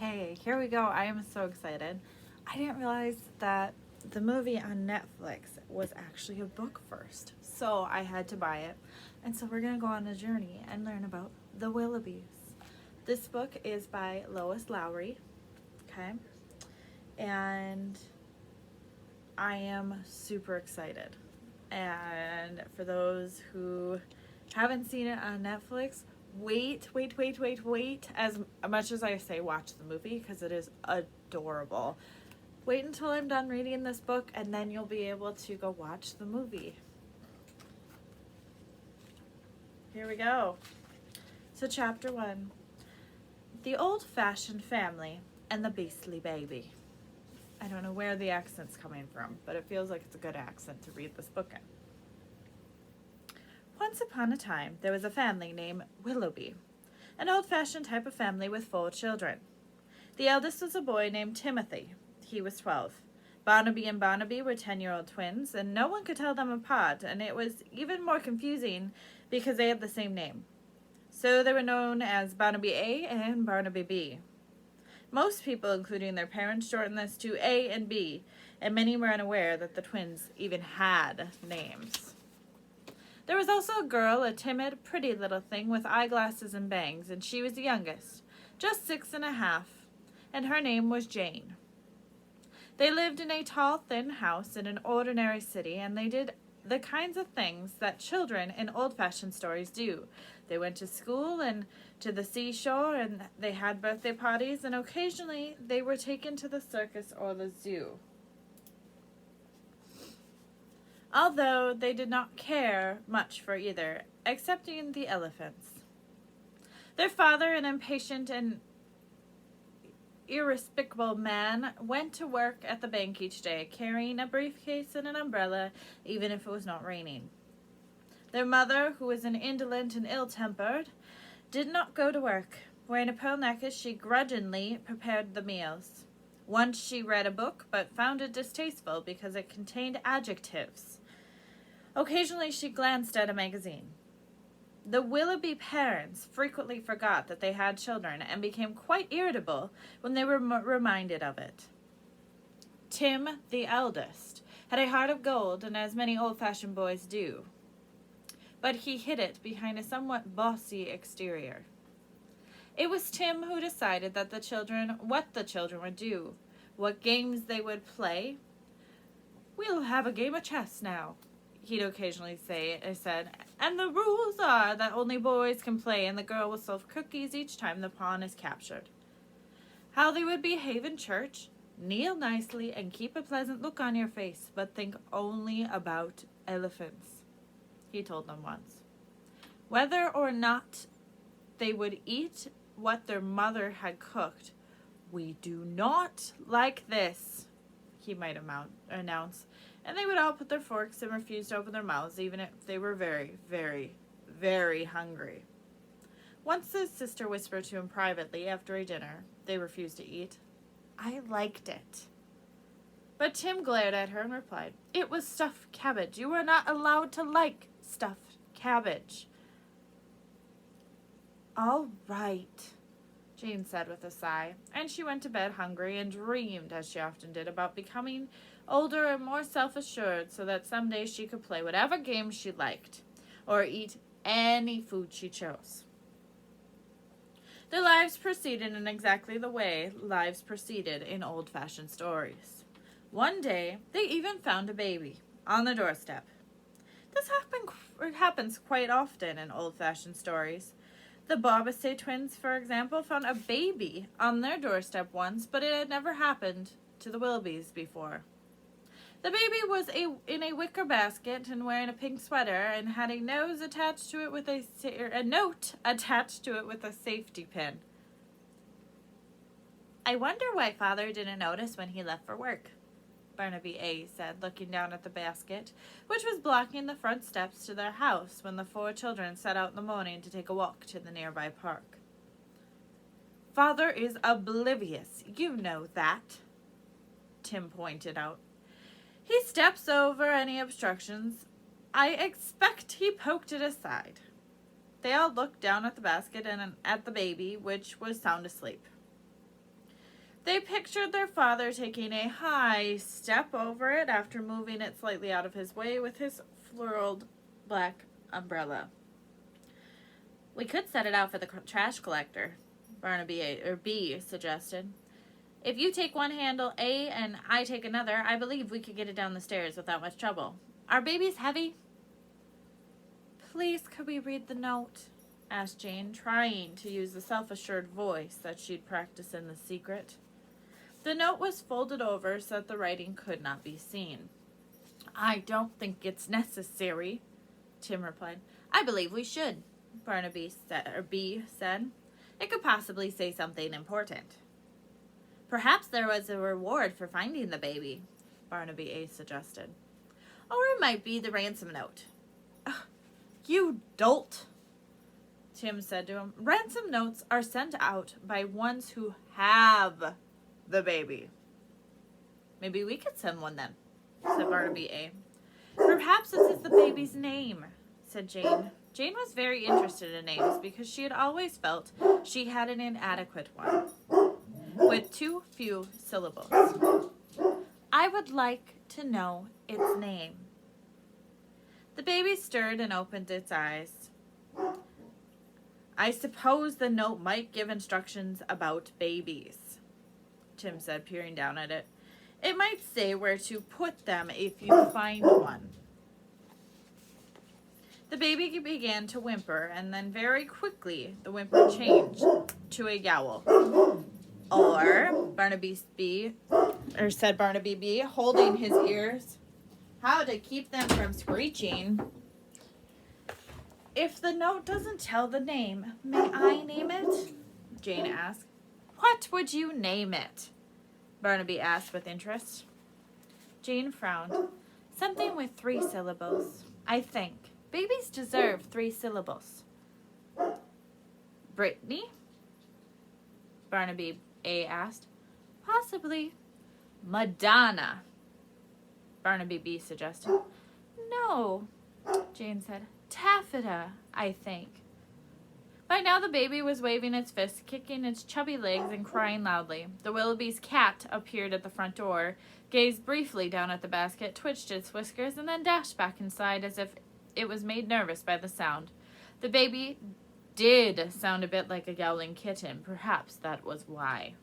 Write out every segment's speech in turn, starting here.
Okay, here we go. I am so excited. I didn't realize that the movie on Netflix was actually a book first. So I had to buy it. And so we're going to go on a journey and learn about the Willoughbys. This book is by Lois Lowry. Okay. And I am super excited. And for those who haven't seen it on Netflix, wait as much as I say watch the movie because it is adorable. Wait until I'm done reading this book and then you'll be able to go watch the movie. Here we go. So chapter 1. The old-fashioned family and the beastly baby. I don't know where the accent's coming from, but it feels like it's a good accent to read this book in. Once upon a time, there was a family named Willoughby, an old-fashioned type of family with 4 children. The eldest was a boy named Timothy. He was 12. Barnaby and Barnaby were 10-year-old twins, and no one could tell them apart, and it was even more confusing because they had the same name. So they were known as Barnaby A and Barnaby B. Most people, including their parents, shortened this to A and B, and many were unaware that the twins even had names. There was also a girl, a timid, pretty little thing with eyeglasses and bangs, and she was the youngest, just 6 and a half, and her name was Jane. They lived in a tall, thin house in an ordinary city, and they did the kinds of things that children in old-fashioned stories do. They went to school and to the seashore, and they had birthday parties, and occasionally they were taken to the circus or the zoo. Although they did not care much for either, excepting the elephants. Their father, an impatient and irrespectable man, went to work at the bank each day, carrying a briefcase and an umbrella, even if it was not raining. Their mother, who was an indolent and ill-tempered, did not go to work. Wearing a pearl necklace, she grudgingly prepared the meals. Once she read a book, but found it distasteful because it contained adjectives. Occasionally she glanced at a magazine. The Willoughby parents frequently forgot that they had children and became quite irritable when they were reminded of it. Tim, the eldest, had a heart of gold, and as many old-fashioned boys do. But he hid it behind a somewhat bossy exterior. It was Tim who decided what the children would do, what games they would play. "We'll have a game of chess now," he'd occasionally said, "and the rules are that only boys can play, and the girl will serve cookies each time the pawn is captured. How they would behave in church: kneel nicely and keep a pleasant look on your face, but think only about elephants," he told them once. Whether or not they would eat what their mother had cooked, "We do not like this," he might announce, and they would all put their forks and refuse to open their mouths, even if they were very, very, very hungry. Once his sister whispered to him privately after a dinner they refused to eat, "I liked it." But Tim glared at her and replied, "It was stuffed cabbage. You were not allowed to like stuffed cabbage." "All right," Jane said with a sigh, and she went to bed hungry and dreamed, as she often did, about becoming older and more self-assured so that someday she could play whatever games she liked or eat any food she chose. Their lives proceeded in exactly the way lives proceeded in old-fashioned stories. One day, they even found a baby on the doorstep. This happens quite often in old-fashioned stories. The Barnaby twins, for example, found a baby on their doorstep once, but it had never happened to the Willoughbys before. The baby was in a wicker basket and wearing a pink sweater and had a note attached to it with a safety pin. "I wonder why Father didn't notice when he left for work," Barnaby A said, looking down at the basket, which was blocking the front steps to their house when the 4 children set out in the morning to take a walk to the nearby park. "Father is oblivious, you know that," Tim pointed out. "He steps over any obstructions. I expect he poked it aside." They all looked down at the basket and at the baby, which was sound asleep. They pictured their father taking a high step over it after moving it slightly out of his way with his floraled black umbrella. We could set it out for the trash collector, B suggested. If you take one handle, A, and I take another, I believe we could get it down the stairs without much trouble. Our baby's heavy? Please, could we read the note? Asked Jane, trying to use the self-assured voice that she'd practiced in the secret. The note was folded over so that the writing could not be seen. I don't think it's necessary, Tim replied. I believe we should, B said. It could possibly say something important. Perhaps there was a reward for finding the baby, Barnaby A suggested. Or it might be the ransom note. You dolt, Tim said to him. Ransom notes are sent out by ones who have the baby. Maybe we could send one then, said Barnaby A. Perhaps it is the baby's name, said Jane. Jane was very interested in names because she had always felt she had an inadequate one, with too few syllables. I would like to know its name. The baby stirred and opened its eyes. I suppose the note might give instructions about babies, Tim said, peering down at it. It might say where to put them if you find one. The baby began to whimper, and then very quickly the whimper changed to a yowl. Or, said Barnaby B, holding his ears. How to keep them from screeching. If the note doesn't tell the name, may I name it? Jane asked. What would you name it? Barnaby asked with interest. Jane frowned. Something with 3 syllables, I think. Babies deserve 3 syllables. Brittany? Barnaby A asked. Possibly. Madonna, Barnaby B suggested. No, Jane said. Taffeta, I think. By now the baby was waving its fists, kicking its chubby legs, and crying loudly. The Willoughbys' cat appeared at the front door, gazed briefly down at the basket, twitched its whiskers, and then dashed back inside as if it was made nervous by the sound. The baby did sound a bit like a yowling kitten. Perhaps that was why.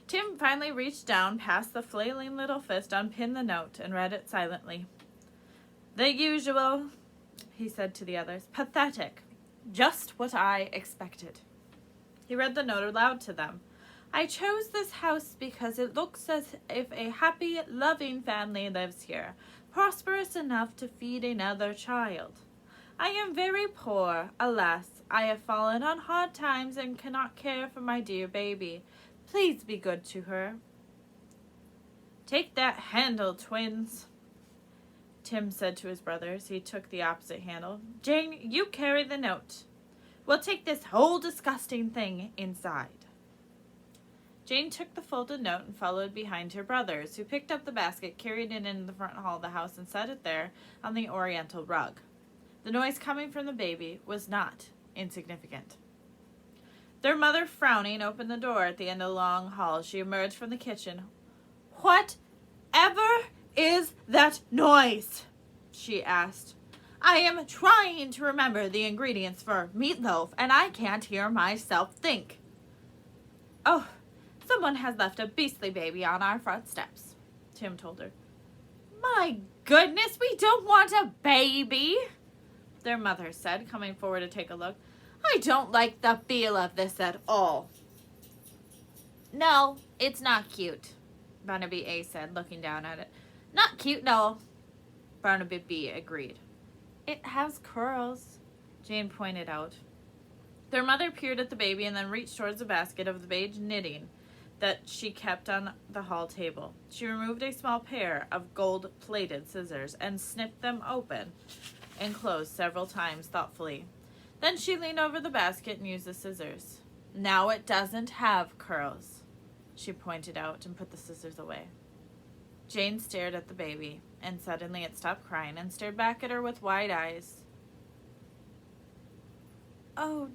Tim finally reached down past the flailing little fist, unpinned the note, and read it silently. The usual, he said to the others. Pathetic. Just what I expected. He read the note aloud to them. I chose this house because it looks as if a happy, loving family lives here, prosperous enough to feed another child. I am very poor, alas. I have fallen on hard times and cannot care for my dear baby. Please be good to her. Take that handle, twins, Tim said to his brothers. He took the opposite handle. Jane, you carry the note. We'll take this whole disgusting thing inside. Jane took the folded note and followed behind her brothers, who picked up the basket, carried it into the front hall of the house, and set it there on the oriental rug. The noise coming from the baby was not insignificant. Their mother, frowning, opened the door at the end of the long hall. She emerged from the kitchen. Whatever is that noise? She asked. I am trying to remember the ingredients for meatloaf, and I can't hear myself think. Oh, someone has left a beastly baby on our front steps, Tim told her. My goodness, we don't want a baby, their mother said, coming forward to take a look. I don't like the feel of this at all. No, it's not cute, Barnaby A said, looking down at it. Not cute, no, Barnaby B agreed. It has curls, Jane pointed out. Their mother peered at the baby and then reached towards a basket of the beige knitting that she kept on the hall table. She removed a small pair of gold-plated scissors and snipped them open and closed several times thoughtfully. Then she leaned over the basket and used the scissors. Now it doesn't have curls, she pointed out and put the scissors away. Jane stared at the baby, and suddenly it stopped crying and stared back at her with wide eyes. Oh,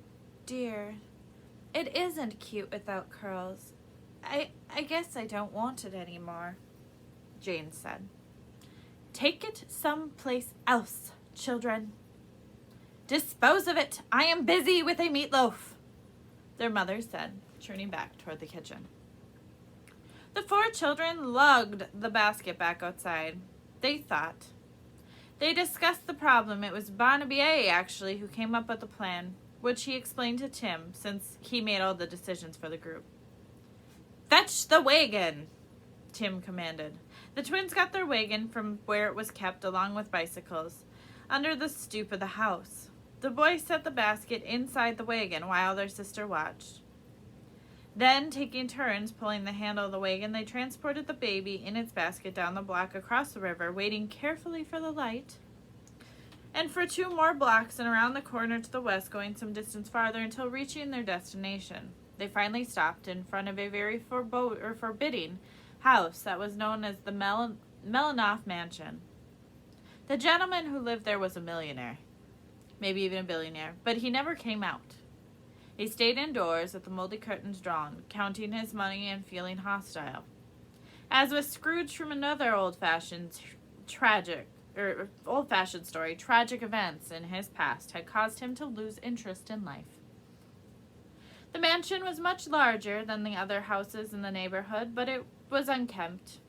dear. It isn't cute without curls. I guess I don't want it anymore, Jane said. Take it someplace else, children. Dispose of it. I am busy with a meatloaf, their mother said, turning back toward the kitchen. The 4 children lugged the basket back outside. They thought. They discussed the problem. It was Barnaby, actually, who came up with the plan, which he explained to Tim, since he made all the decisions for the group. Fetch the wagon, Tim commanded. The twins got their wagon from where it was kept, along with bicycles, under the stoop of the house. The boys set the basket inside the wagon while their sister watched. Then, taking turns pulling the handle of the wagon, they transported the baby in its basket down the block across the river, waiting carefully for the light, and for 2 more blocks and around the corner to the west, going some distance farther until reaching their destination. They finally stopped in front of a very forbidding house that was known as the Melanoff Mansion. The gentleman who lived there was a millionaire, maybe even a billionaire, but he never came out. He stayed indoors with the moldy curtains drawn, counting his money and feeling hostile. As with Scrooge from another old-fashioned story, tragic events in his past had caused him to lose interest in life. The mansion was much larger than the other houses in the neighborhood, but it was unkempt.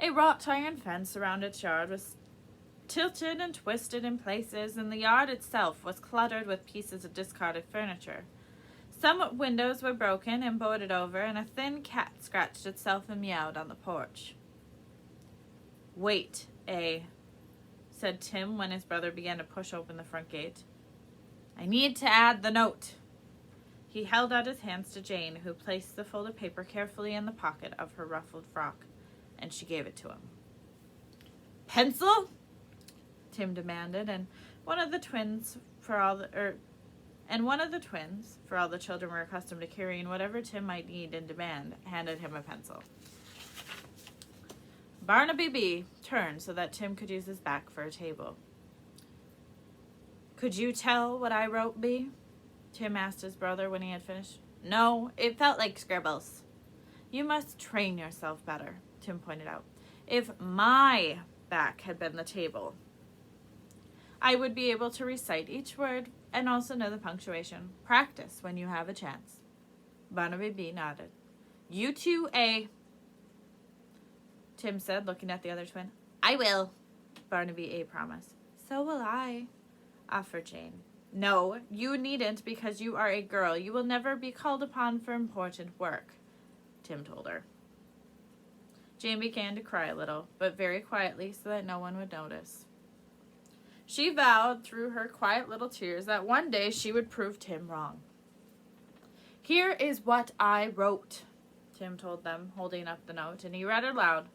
A wrought iron fence around its yard was tilted and twisted in places, and the yard itself was cluttered with pieces of discarded furniture. Some windows were broken and boarded over, and a thin cat scratched itself and meowed on the porch. Wait, said Tim when his brother began to push open the front gate. I need to add the note. He held out his hands to Jane, who placed the folded paper carefully in the pocket of her ruffled frock, and she gave it to him. Pencil? Tim demanded, and one of the twins, for all the children were accustomed to carrying whatever Tim might need and demand, handed him a pencil. Barnaby turned so that Tim could use his back for a table. Could you tell what I wrote, B? Tim asked his brother when he had finished. No, it felt like scribbles. You must train yourself better, Tim pointed out. If my back had been the table, I would be able to recite each word and also know the punctuation. Practice when you have a chance. Barnaby nodded. You too, Tim said, looking at the other twin. I will, Barnaby promised. So will I, offered Jane. No, you needn't, because you are a girl. You will never be called upon for important work, Tim told her. Jane began to cry a little, but very quietly so that no one would notice. She vowed through her quiet little tears that one day she would prove Tim wrong. Here is what I wrote, Tim told them, holding up the note, and he read it aloud.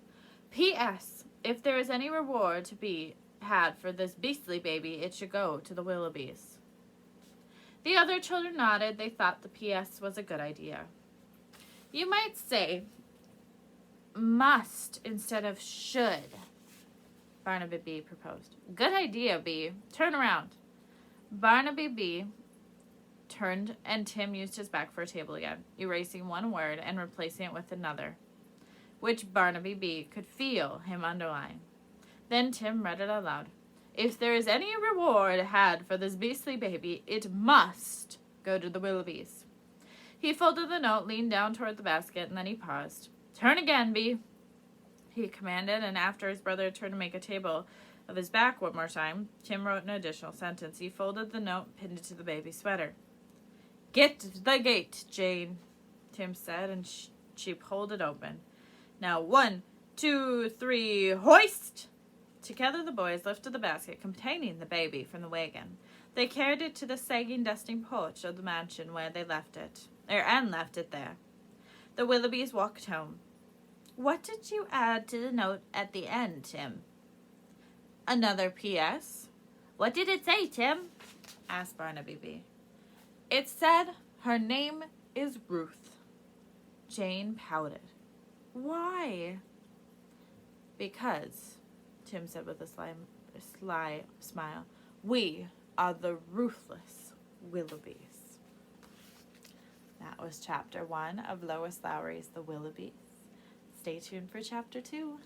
P.S. If there is any reward to be had for this beastly baby, it should go to the Willoughbys. The other children nodded. They thought the P.S. was a good idea. You might say must instead of should, Barnaby B. proposed. Good idea, B. Turn around. Barnaby B. turned, and Tim used his back for a table again, erasing one word and replacing it with another, which Barnaby B. could feel him underline. Then Tim read it aloud. If there is any reward had for this beastly baby, it must go to the Willoughbys. He folded the note, leaned down toward the basket, and then he paused. Turn again, B. He commanded, and after his brother turned to make a table of his back one more time, Tim wrote an additional sentence. He folded the note, pinned it to the baby's sweater. Get the gate, Jane, Tim said, and she pulled it open. Now 1, 2, 3, hoist! Together the boys lifted the basket containing the baby from the wagon. They carried it to the sagging, dusting porch of the mansion where they left it there. The Willoughbys walked home. What did you add to the note at the end, Tim? Another P.S. What did it say, Tim? Asked Barnaby B. It said her name is Ruth. Jane pouted. Why? Because, Tim said with a sly smile, we are the ruthless Willoughbys. That was chapter 1 of Lois Lowry's The Willoughbys. Stay tuned for chapter 2.